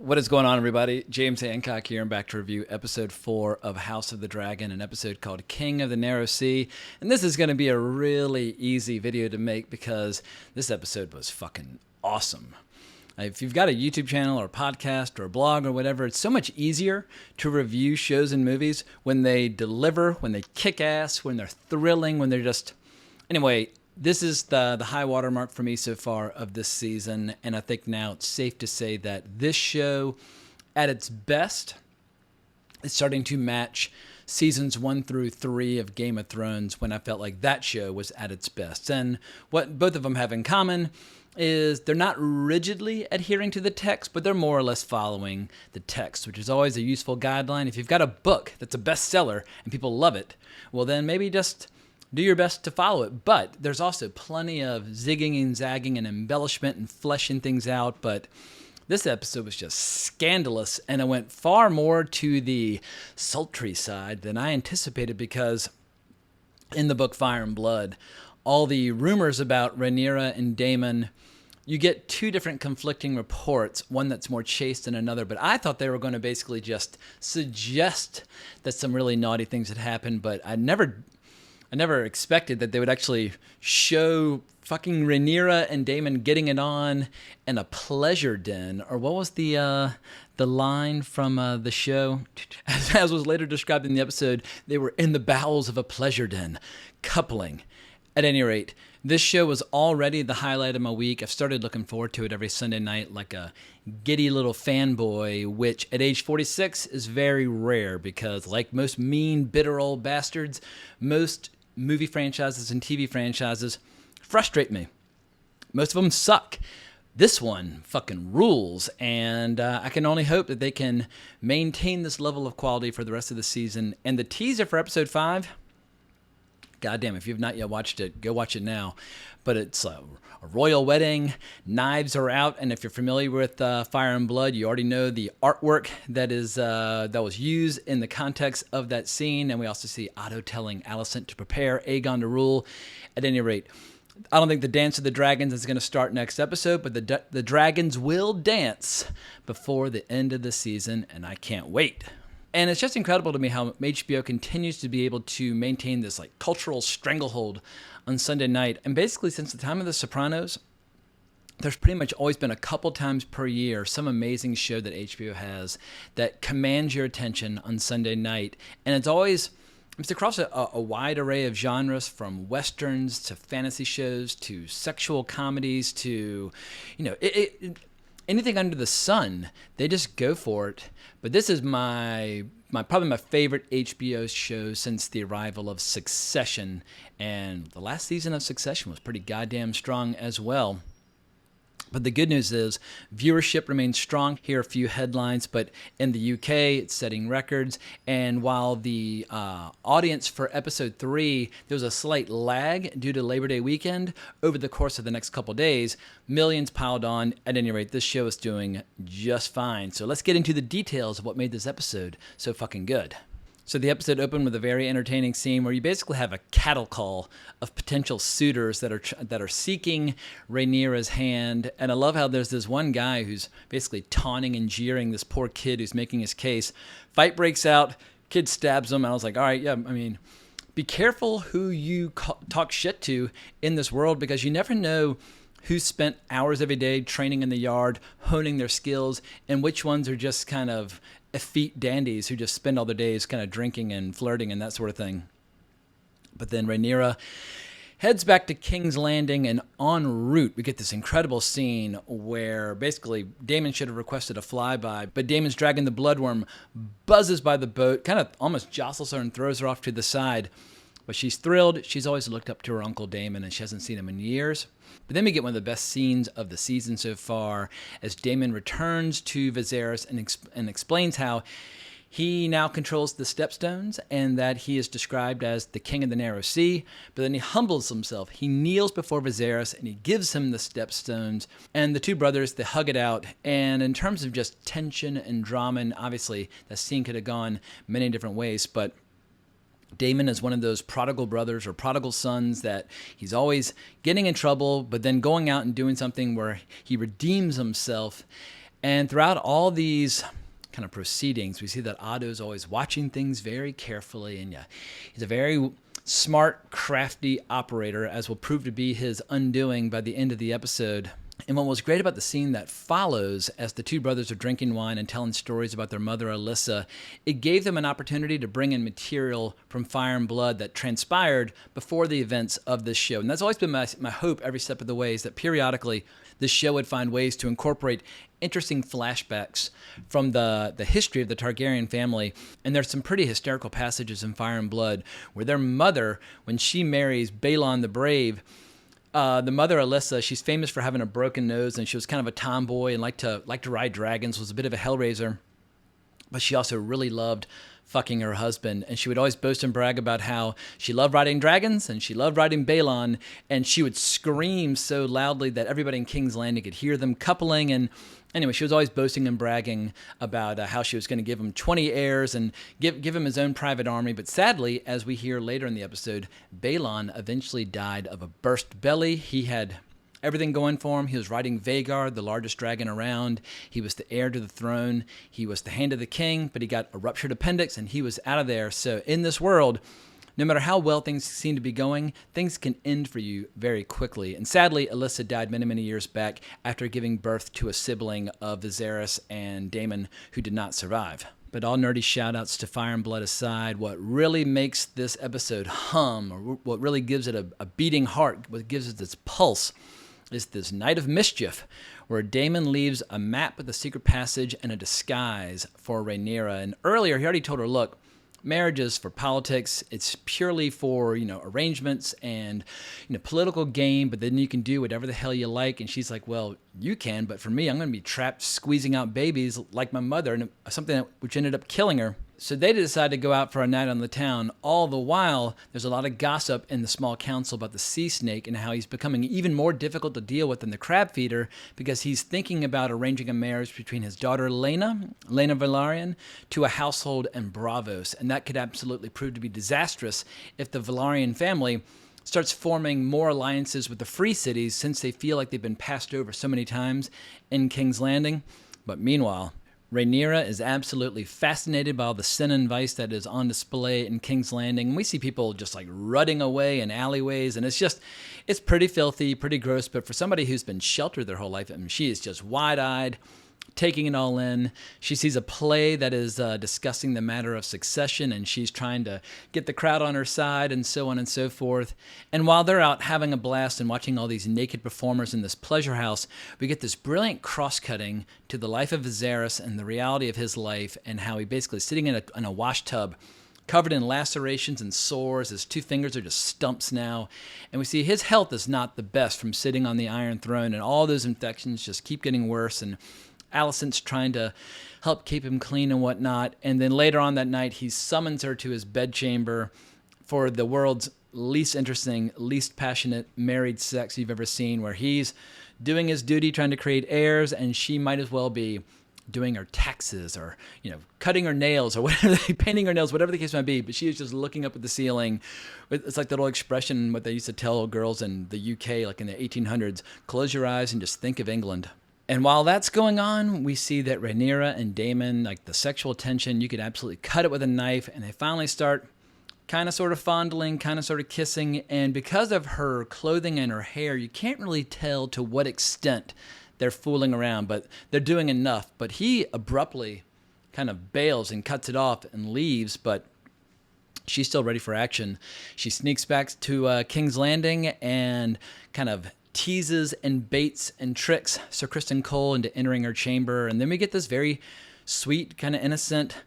What is going on, everybody? James Hancock here. I'm back to review episode 4 of House of the Dragon, an episode called King of the Narrow Sea. And this is going to be a really easy video to make because this episode was fucking awesome. If you've got a YouTube channel or a podcast or a blog or whatever, it's so much easier to review shows and movies when they deliver, when they kick ass, when they're thrilling, when they're just... Anyway, this is the high water mark for me so far of this season, and I think now it's safe to say that this show, at its best, is starting to match seasons 1 through 3 of Game of Thrones when I felt like that show was at its best. And what both of them have in common is they're not rigidly adhering to the text, but they're more or less following the text, which is always a useful guideline. If you've got a book that's a bestseller and people love it, well then maybe just do your best to follow it. But there's also plenty of zigging and zagging and embellishment and fleshing things out. But this episode was just scandalous, and it went far more to the sultry side than I anticipated, because in the book Fire and Blood, all the rumors about Rhaenyra and Damon, you get two different conflicting reports, one that's more chaste than another. But I thought they were going to basically just suggest that some really naughty things had happened, but I never expected that they would actually show fucking Rhaenyra and Damon getting it on in a pleasure den. Or what was the line from the show? As was later described in the episode, they were in the bowels of a pleasure den, coupling. At any rate, this show was already the highlight of my week. I've started looking forward to it every Sunday night like a giddy little fanboy, which at age 46 is very rare because, like most mean, bitter old bastards, most movie franchises and TV franchises frustrate me. Most of them suck. This one fucking rules, and I can only hope that they can maintain this level of quality for the rest of the season. And the teaser for episode 5, goddamn, if you've not yet watched it, go watch it now. But it's a royal wedding, knives are out, and if you're familiar with Fire and Blood, you already know the artwork that was used in the context of that scene. And we also see Otto telling Alicent to prepare Aegon to rule. At any rate, I don't think the Dance of the Dragons is going to start next episode, but the dragons will dance before the end of the season, and I can't wait. And it's just incredible to me how HBO continues to be able to maintain this like cultural stranglehold on Sunday night. And basically since the time of The Sopranos, there's pretty much always been a couple times per year some amazing show that HBO has that commands your attention on Sunday night. And it's across a wide array of genres, from westerns to fantasy shows to sexual comedies to, anything under the sun. They just go for it. But this is my probably my favorite HBO show since the arrival of Succession. And the last season of Succession was pretty goddamn strong as well. But the good news is viewership remains strong. Here are a few headlines, but in the UK, it's setting records. And while the audience for episode 3, there was a slight lag due to Labor Day weekend, over the course of the next couple days, millions piled on. At any rate, this show is doing just fine. So let's get into the details of what made this episode so fucking good. So the episode opened with a very entertaining scene where you basically have a cattle call of potential suitors that are seeking Rhaenyra's hand. And I love how there's this one guy who's basically taunting and jeering this poor kid who's making his case. Fight breaks out, kid stabs him, and I was like, all right, yeah, I mean, be careful who you talk shit to in this world, because you never know who spent hours every day training in the yard, honing their skills, and which ones are just kind of effete dandies who just spend all their days kind of drinking and flirting and that sort of thing. But then Rhaenyra heads back to King's Landing, and en route, we get this incredible scene where basically Damon should have requested a flyby, but Damon's dragon, the Bloodworm, buzzes by the boat, kind of almost jostles her and throws her off to the side. But she's thrilled. She's always looked up to her Uncle Damon, and she hasn't seen him in years. But then we get one of the best scenes of the season so far as Damon returns to Viserys and explains how he now controls the Stepstones and that he is described as the King of the Narrow Sea. But then he humbles himself. He kneels before Viserys and he gives him the Stepstones. And the two brothers, they hug it out. And in terms of just tension and drama, and obviously that scene could have gone many different ways, but Damon is one of those prodigal brothers or prodigal sons that he's always getting in trouble, but then going out and doing something where he redeems himself. And throughout all these kind of proceedings, we see that Otto is always watching things very carefully, and yeah, he's a very smart, crafty operator, as will prove to be his undoing by the end of the episode. And what was great about the scene that follows, as the two brothers are drinking wine and telling stories about their mother, Alyssa, it gave them an opportunity to bring in material from Fire and Blood that transpired before the events of this show. And that's always been my hope every step of the way, is that periodically this show would find ways to incorporate interesting flashbacks from the history of the Targaryen family. And there's some pretty hysterical passages in Fire and Blood where their mother, when she marries Balon the Brave, the mother, Alyssa, she's famous for having a broken nose, and she was kind of a tomboy and liked to ride dragons, was a bit of a hellraiser. But she also really loved fucking her husband, and she would always boast and brag about how she loved riding dragons and she loved riding Balon, and she would scream so loudly that everybody in King's Landing could hear them coupling. And anyway, she was always boasting and bragging about how she was going to give him 20 heirs and give him his own private army. But sadly, as we hear later in the episode, Balon eventually died of a burst belly. He had everything going for him. He was riding Vhagar, the largest dragon around. He was the heir to the throne. He was the hand of the king, but he got a ruptured appendix and he was out of there. So in this world, no matter how well things seem to be going, things can end for you very quickly. And sadly, Alyssa died many, many years back after giving birth to a sibling of Viserys and Damon who did not survive. But all nerdy shout-outs to Fire and Blood aside, what really makes this episode hum, or what really gives it a beating heart, what gives it its pulse, is this Night of Mischief, where Damon leaves a map with a secret passage and a disguise for Rhaenyra. And earlier, he already told her, look, marriage is for politics. It's purely for, arrangements and, political game, but then you can do whatever the hell you like. And she's like, well, you can, but for me, I'm going to be trapped squeezing out babies like my mother, and something which ended up killing her. So they decide to go out for a night on the town. All the while, there's a lot of gossip in the small council about the sea snake and how he's becoming even more difficult to deal with than the crab feeder, because he's thinking about arranging a marriage between his daughter Lena Velaryon, to a household in Braavos. And that could absolutely prove to be disastrous if the Velaryon family starts forming more alliances with the free cities, since they feel like they've been passed over so many times in King's Landing. But meanwhile, Rhaenyra is absolutely fascinated by all the sin and vice that is on display in King's Landing. And we see people just like rutting away in alleyways, and it's pretty filthy, pretty gross. But for somebody who's been sheltered their whole life, she is just wide-eyed, taking it all in. She sees a play that is discussing the matter of succession, and she's trying to get the crowd on her side, and so on and so forth. And while they're out having a blast and watching all these naked performers in this pleasure house, we get this brilliant cross-cutting to the life of Viserys and the reality of his life, and how he basically is sitting in a wash tub covered in lacerations and sores. His two fingers are just stumps now. And we see his health is not the best from sitting on the Iron Throne, and all those infections just keep getting worse. And Alicent's trying to help keep him clean and whatnot. And then later on that night, he summons her to his bedchamber for the world's least interesting, least passionate married sex you've ever seen, where he's doing his duty trying to create heirs, and she might as well be doing her taxes or, cutting her nails or whatever, painting her nails, whatever the case might be. But she is just looking up at the ceiling. It's like that old expression, what they used to tell girls in the UK, like in the 1800s, close your eyes and just think of England. And while that's going on, we see that Rhaenyra and Damon, like the sexual tension, you could absolutely cut it with a knife, and they finally start kind of sort of fondling, kind of sort of kissing. And because of her clothing and her hair, you can't really tell to what extent they're fooling around, but they're doing enough. But he abruptly kind of bails and cuts it off and leaves, but she's still ready for action. She sneaks back to King's Landing and kind of teases and baits and tricks Sir Criston Cole into entering her chamber. And then we get this very sweet, kind of innocent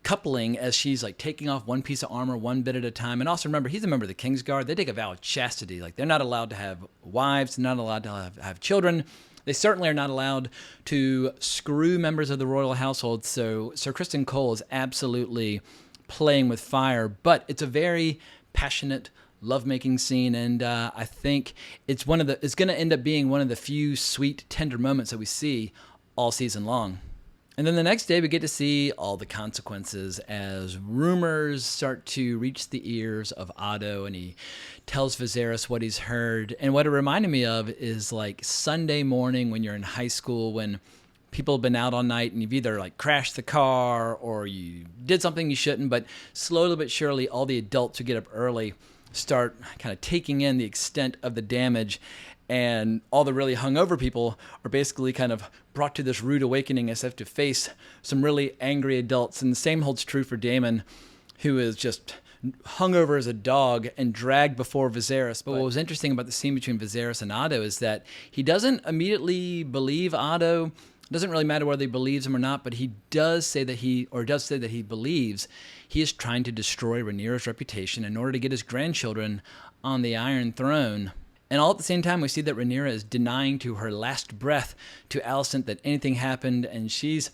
coupling as she's like taking off one piece of armor one bit at a time. And also remember, he's a member of the Kingsguard. They take a vow of chastity. Like, they're not allowed to have wives, they're not allowed to have children. They certainly are not allowed to screw members of the royal household. So Sir Criston Cole is absolutely playing with fire, but it's a very passionate lovemaking scene, and I think it's going to end up being one of the few sweet, tender moments that we see all season long. And then the next day, we get to see all the consequences as rumors start to reach the ears of Otto, and he tells Viserys what he's heard. And what it reminded me of is like Sunday morning when you're in high school, when people have been out all night and you've either like crashed the car or you did something you shouldn't, but slowly but surely all the adults who get up early start kind of taking in the extent of the damage, and all the really hungover people are basically kind of brought to this rude awakening as they have to face some really angry adults. And the same holds true for Damon, who is just hungover as a dog and dragged before Viserys. But what was interesting about the scene between Viserys and Otto is that he doesn't immediately believe Otto. It doesn't really matter whether he believes him or not, but he does say that he believes he is trying to destroy Rhaenyra's reputation in order to get his grandchildren on the Iron Throne. And all at the same time, we see that Rhaenyra is denying to her last breath to Alicent that anything happened, and she's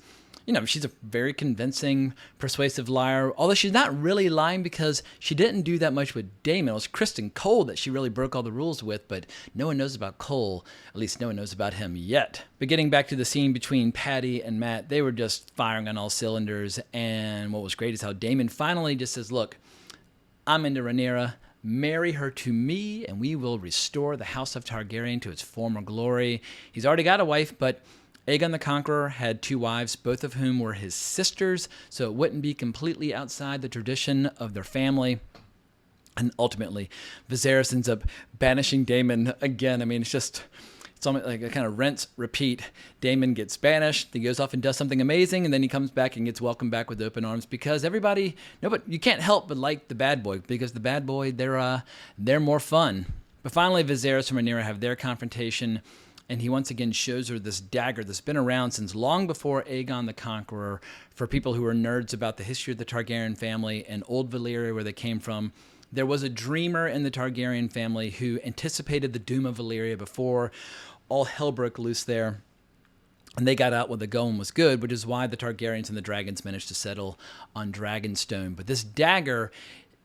a very convincing, persuasive liar, although she's not really lying because she didn't do that much with Damon. It was Kristen Cole that she really broke all the rules with, but no one knows about Cole. At least no one knows about him yet. But getting back to the scene between Patty and Matt, they were just firing on all cylinders, and what was great is how Damon finally just says, look, I'm into Rhaenyra. Marry her to me, and we will restore the House of Targaryen to its former glory. He's already got a wife, but Aegon the Conqueror had 2 wives, both of whom were his sisters, so it wouldn't be completely outside the tradition of their family. And ultimately, Viserys ends up banishing Daemon again. I mean, it's almost like a kind of rinse, repeat. Daemon gets banished, he goes off and does something amazing, and then he comes back and gets welcomed back with open arms because you can't help but like the bad boy, because the bad boy, they're more fun. But finally, Viserys and Rhaenyra have their confrontation, and he once again shows her this dagger that's been around since long before Aegon the Conqueror. For people who are nerds about the history of the Targaryen family and Old Valyria, where they came from, there was a dreamer in the Targaryen family who anticipated the doom of Valyria before all hell broke loose there. And they got out when the going was good, which is why the Targaryens and the dragons managed to settle on Dragonstone. But this dagger,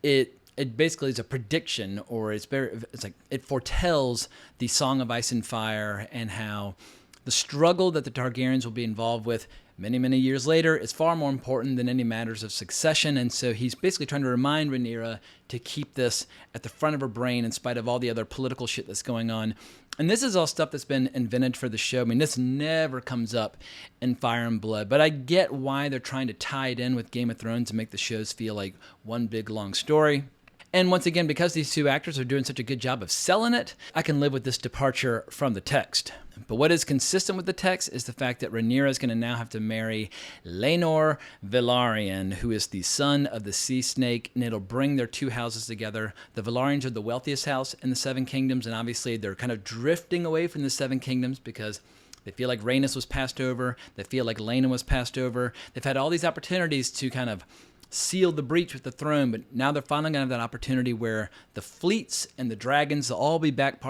it basically is a prediction, or it's like it foretells the Song of Ice and Fire and how the struggle that the Targaryens will be involved with many, many years later is far more important than any matters of succession. And so he's basically trying to remind Rhaenyra to keep this at the front of her brain in spite of all the other political shit that's going on. And this is all stuff that's been invented for the show. I mean, this never comes up in Fire and Blood, but I get why they're trying to tie it in with Game of Thrones and make the shows feel like one big long story. And once again, because these 2 actors are doing such a good job of selling it, I can live with this departure from the text. But what is consistent with the text is the fact that Rhaenyra is going to now have to marry Laenor Velaryon, who is the son of the Sea Snake, and it'll bring their 2 houses together. The Velaryons are the wealthiest house in the 7 Kingdoms, and obviously they're kind of drifting away from the 7 Kingdoms because they feel like Rhaenys was passed over. They feel like Laena was passed over. They've had all these opportunities to kind of seal the breach with the throne, but now they're finally going to have that opportunity where the fleets and the dragons will all be back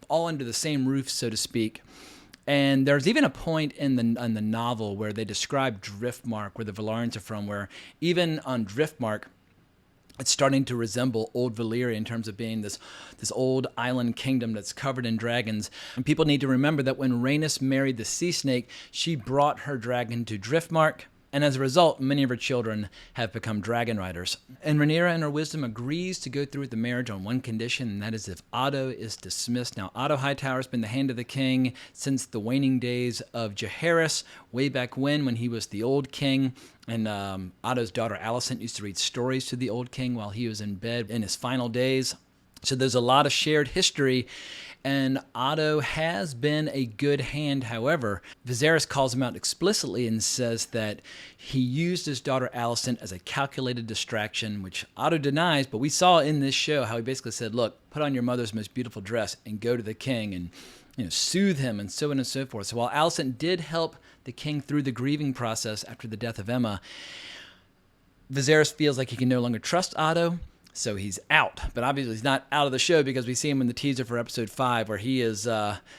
all under the same roof, so to speak. And there's even a point in the novel where they describe Driftmark, where the Velaryons are from, where even on Driftmark, it's starting to resemble Old Valyria in terms of being this old island kingdom that's covered in dragons. And people need to remember that when Rhaenys married the Sea Snake, she brought her dragon to Driftmark. And as a result, many of her children have become dragon riders. And Rhaenyra, in her wisdom, agrees to go through with the marriage on one condition, and that is if Otto is dismissed. Now, Otto Hightower has been the hand of the king since the waning days of Jaehaerys, way back when he was the old king. And Otto's daughter Alicent used to read stories to the old king while he was in bed in his final days. So there's a lot of shared history, and Otto has been a good hand. However, Viserys calls him out explicitly and says that he used his daughter Alicent as a calculated distraction, which Otto denies, but we saw in this show how he basically said, look, put on your mother's most beautiful dress and go to the king and soothe him and so on and so forth. So while Alicent did help the king through the grieving process after the death of Aemma, Viserys feels like he can no longer trust Otto. So he's out, but obviously he's not out of the show because we see him in the teaser for episode 5 where he is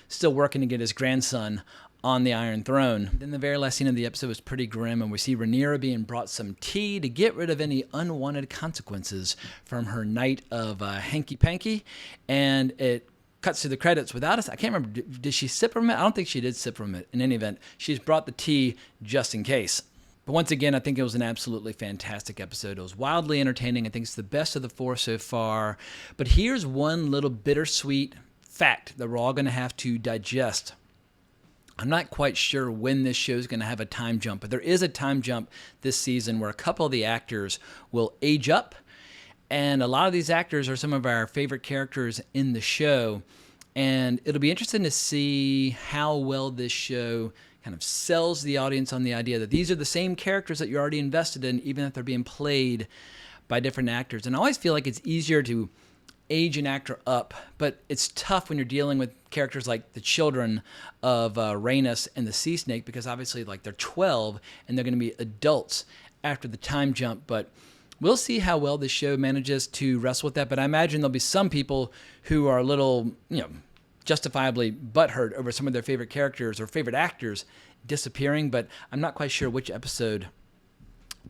still working to get his grandson on the Iron Throne. Then the very last scene of the episode was pretty grim, and we see Rhaenyra being brought some tea to get rid of any unwanted consequences from her night of hanky-panky, and it cuts to the credits without us. I can't remember, did she sip from it? I don't think she did sip from it. In any event, she's brought the tea just in case. But once again, I think it was an absolutely fantastic episode. It was wildly entertaining. I think it's the best of the 4 so far. But here's one little bittersweet fact that we're all going to have to digest. I'm not quite sure when this show is going to have a time jump, but there is a time jump this season where a couple of the actors will age up. And a lot of these actors are some of our favorite characters in the show. And it'll be interesting to see how well this show kind of sells the audience on the idea that these are the same characters that you're already invested in, even if they're being played by different actors. And I always feel like it's easier to age an actor up, but it's tough when you're dealing with characters like the children of Rhaenys and the Sea Snake, because obviously like they're 12 and they're going to be adults after the time jump. But we'll see how well this show manages to wrestle with that. But I imagine there'll be some people who are a little, justifiably butthurt over some of their favorite characters or favorite actors disappearing, but I'm not quite sure which episode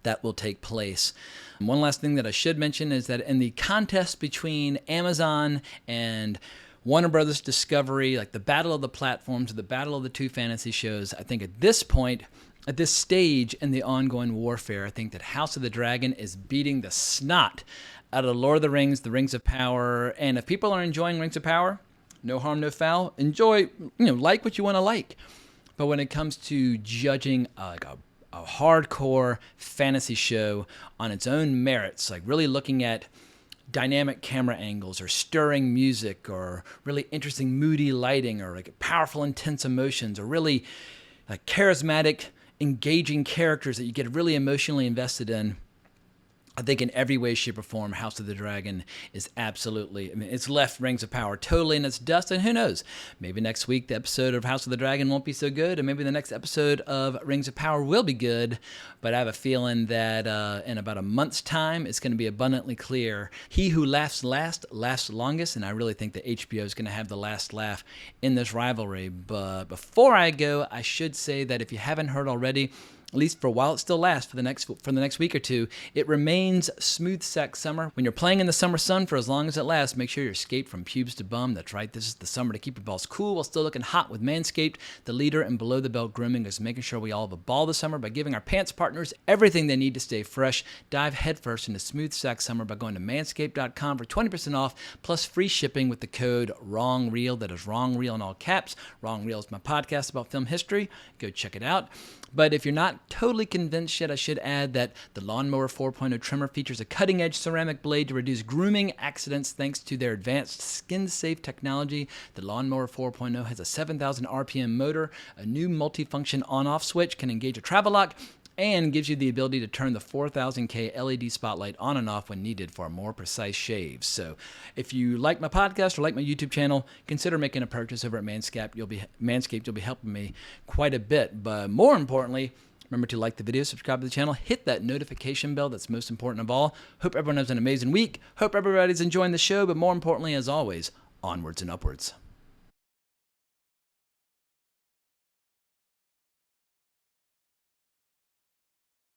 that will take place. One last thing that I should mention is that in the contest between Amazon and Warner Brothers Discovery, like the battle of the platforms, the battle of the two fantasy shows, I think at this point, at this stage in the ongoing warfare, I think that House of the Dragon is beating the snot out of Lord of the Rings of Power. And if people are enjoying Rings of Power, no harm, no foul. Enjoy, like what you want to like. But when it comes to judging a hardcore fantasy show on its own merits, like really looking at dynamic camera angles or stirring music or really interesting moody lighting or like powerful intense emotions or really like charismatic engaging characters that you get really emotionally invested in, I think in every way, shape, or form, House of the Dragon is absolutely, it's left Rings of Power totally in its dust, and who knows, maybe next week the episode of House of the Dragon won't be so good, and maybe the next episode of Rings of Power will be good, but I have a feeling that in about a month's time, it's going to be abundantly clear. He who laughs last, laughs longest, and I really think that HBO is going to have the last laugh in this rivalry. But before I go, I should say that if you haven't heard already, at least for a while it still lasts for the next week or two, it remains smooth sex summer. When you're playing in the summer sun for as long as it lasts, make sure you're escaped from pubes to bum. That's right, this is the summer to keep your balls cool while still looking hot with Manscaped. The leader in below the belt grooming is making sure we all have a ball this summer by giving our pants partners everything they need to stay fresh. Dive headfirst into smooth sex summer by going to manscaped.com for 20% off plus free shipping with the code WRONGREEL. That is WRONGREEL in all caps. Wrong Reel is my podcast about film history. Go check it out. But if you're not totally convinced yet, I should add that the Lawnmower 4.0 trimmer features a cutting-edge ceramic blade to reduce grooming accidents thanks to their advanced skin-safe technology. The Lawnmower 4.0 has a 7,000 RPM motor, a new multifunction on-off switch, can engage a travel lock, and gives you the ability to turn the 4000K LED spotlight on and off when needed for a more precise shave. So if you like my podcast or like my YouTube channel, consider making a purchase over at Manscaped. You'll be helping me quite a bit. But more importantly, remember to like the video, subscribe to the channel, hit that notification bell. That's most important of all. Hope everyone has an amazing week. Hope everybody's enjoying the show. But more importantly, as always, onwards and upwards.